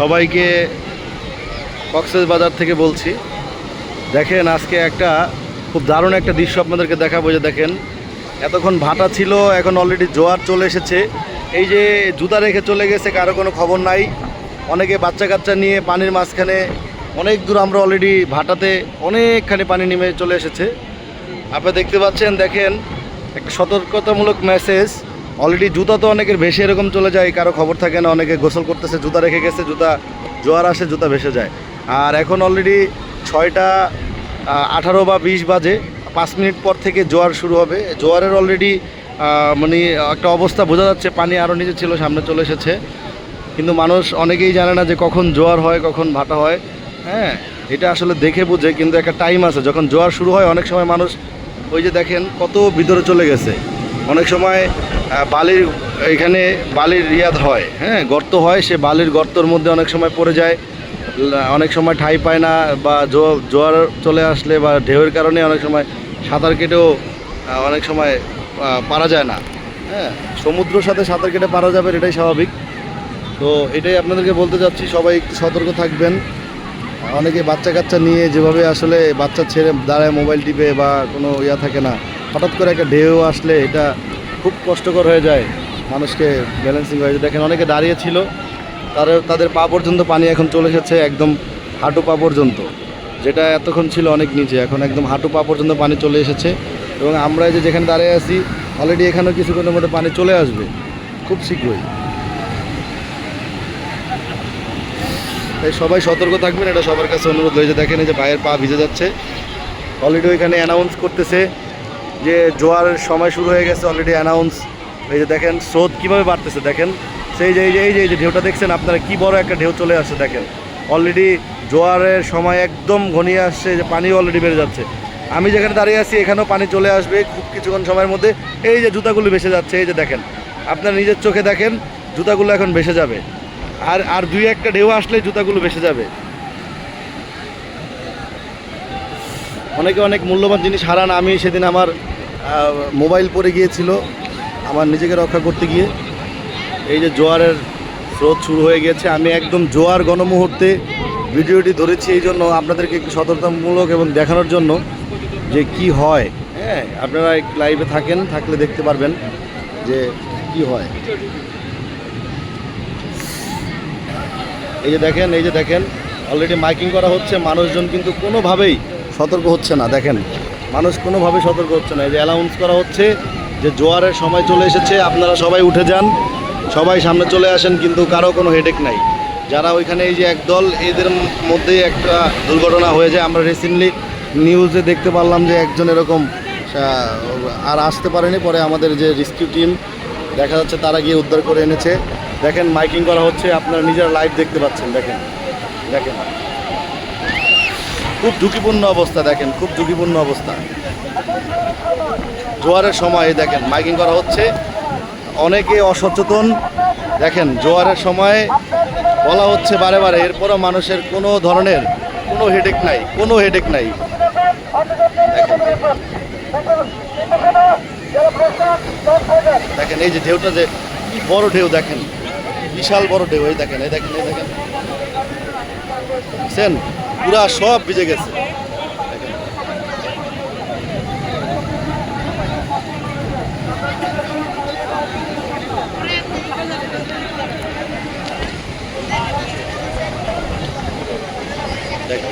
সবাইকে কক্সবাজার থেকে বলছি। দেখেন আজকে একটা খুব দারুণ একটা দৃশ্য আপনাদেরকে দেখাবো। যে দেখেন এতক্ষণ ভাটা ছিল, এখন অলরেডি জোয়ার চলে এসেছে। এই যে জুতা রেখে চলে গেছে, কারো কোনো খবর নাই। অনেকে বাচ্চা কাচ্চা নিয়ে পানির মাঝখানে অনেক দূর, আমরা অলরেডি ভাটাতে অনেকখানি পানি নেমে চলে এসেছে। আপনারা দেখতে পাচ্ছেন, দেখেন একটা সতর্কতামূলক মেসেজ। অলরেডি জুতা তো অনেকের ভেসে এরকম চলে যায়, কারো খবর থাকে না, অনেকে গোসল করতেছে, জুতা রেখে গেছে, জুতা জোয়ার আসে, জুতা ভেসে যায়। আর এখন অলরেডি 6টা 18 বা 20 বাজে, 5 মিনিট পর থেকে জোয়ার শুরু হবে। জোয়ারের অলরেডি মানে একটা অবস্থা বোঝা যাচ্ছে, পানি আরও নিচে ছিল, সামনে চলে এসেছে। কিন্তু মানুষ অনেকেই জানে না যে কখন জোয়ার হয়, কখন ভাটা হয়। হ্যাঁ, এটা আসলে দেখে বুঝে, কিন্তু একটা টাইম আছে। যখন জোয়ার শুরু হয় অনেক সময় মানুষ, ওই যে দেখেন কত ভিতরে চলে গেছে। অনেক সময় বালির, এখানে বালির রিয়াদ হয়, হ্যাঁ, গর্ত হয়, সে বালির গর্তর মধ্যে অনেক সময় পড়ে যায়। অনেক সময় ঠাঁই পায় না, বা জোয়ার চলে আসলে বা ঢেউয়ের কারণে অনেক সময় সাঁতার কেটেও অনেক সময় পারা যায় না। হ্যাঁ, সমুদ্রের সাথে সাঁতার কেটে পারা যাবে, এটাই স্বাভাবিক। তো এটাই আপনাদেরকে বলতে চাচ্ছি, সবাই একটু সতর্ক থাকবেন। অনেকে বাচ্চা কাচ্চা নিয়ে যেভাবে আসলে বাচ্চা ছেড়ে দাঁড়ায় মোবাইল টিপে বা কোনো ইয়া থাকে না, হঠাৎ করে একটা ঢেউ আসলে এটা খুব কষ্টকর হয়ে যায় মানুষকে, ব্যালেন্সিং হয়ে যায়। দেখেন অনেকে দাঁড়িয়ে ছিল, তাদের পা পর্যন্ত পানি এখন চলে এসেছে, একদম হাঁটু পা পর্যন্ত। যেটা এতক্ষণ ছিল অনেক নিচে, এখন একদম হাঁটু পা পর্যন্ত পানি চলে এসেছে। এবং আমরা এই যে যেখানে দাঁড়িয়ে আছি, অলরেডি এখানেও কিছুক্ষণের মধ্যে পানি চলে আসবে খুব শীঘ্রই। তাই সবাই সতর্ক থাকবেন, এটা সবার কাছে অনুরোধ হয়েছে। দেখেন এই যে ভাইয়ের পা ভিজে যাচ্ছে। অলরেডি ওইখানে অ্যানাউন্স করতেছে যে জোয়ারের সময় শুরু হয়ে গেছে, অলরেডি অ্যানাউন্স। এই যে দেখেন স্রোত কীভাবে বাড়তেছে, দেখেন সেই যে এই যে ঢেউটা দেখছেন আপনারা, কি বড় একটা ঢেউ চলে আসছে। দেখেন অলরেডি জোয়ারের সময় একদম ঘনিয়ে আসছে, যে পানি অলরেডি বেড়ে যাচ্ছে। আমি যেখানে দাঁড়িয়ে আছি এখানেও পানি চলে আসবে খুব কিছুক্ষণ সময়ের মধ্যে। এই যে জুতাগুলো ভেসে যাচ্ছে, এই যে দেখেন, আপনার নিজের চোখে দেখেন জুতাগুলো এখন ভেসে যাবে। আর 2-1টা ঢেউ আসলে জুতাগুলো ভেসে যাবে। অনেকে অনেক মূল্যবান জিনিস হারান। আমি সেদিন আমার মোবাইল পড়ে গিয়েছিল, আমার নিজেকে রক্ষা করতে গিয়ে। এই যে জোয়ারের স্রোত শুরু হয়ে গেছে, আমি একদম জোয়ার গণমুহূর্তে ভিডিওটি ধরেছি, এই জন্য আপনাদেরকে একটু সতর্কতামূলক এবং দেখানোর জন্য যে কি হয়। হ্যাঁ, আপনারা লাইভে থাকলে দেখতে পারবেন যে কি হয়। এই যে দেখেন অলরেডি মাইকিং করা হচ্ছে, মানুষজন কিন্তু কোনোভাবেই সতর্ক হচ্ছে না। দেখেন মানুষ কোনোভাবেই সতর্ক হচ্ছে না। এই যে অ্যানাউন্স করা হচ্ছে যে জোয়ারের সময় চলে এসেছে, আপনারা সবাই উঠে যান, সবাই সামনে চলে আসেন, কিন্তু কারো কোনো হেডেক নাই। যারা ওইখানে, এই যে একদল, এদের মধ্যেই একটা দুর্ঘটনা হয়ে যায়। আমরা রিসেন্টলি নিউজে দেখতে পারলাম যে একজন এরকম আর আসতে পারেনি, পরে আমাদের যে রেস্কিউ টিম দেখা যাচ্ছে তারা গিয়ে উদ্ধার করে এনেছে। দেখেন মাইকিং করা হচ্ছে, আপনারা নিজেরা লাইভ দেখতে পাচ্ছেন। দেখেন খুব ঝুঁকিপূর্ণ অবস্থা, দেখেন খুব ঝুঁকিপূর্ণ অবস্থা জোয়ারের সময়। দেখেন মাইকিং করা হচ্ছে, অনেকে অসচেতন। দেখেন জোয়ারের সময় বলা হচ্ছে বারে বারে, এরপরও মানুষের কোনো ধরনের কোনো হেডেক নাই। দেখেন এই যে ঢেউটা, যে কি বড় ঢেউ, দেখেন বিশাল বড় ঢেউ। এই দেখেন দেখছেন, পুরা সব ভিজে গেছে। দেখেন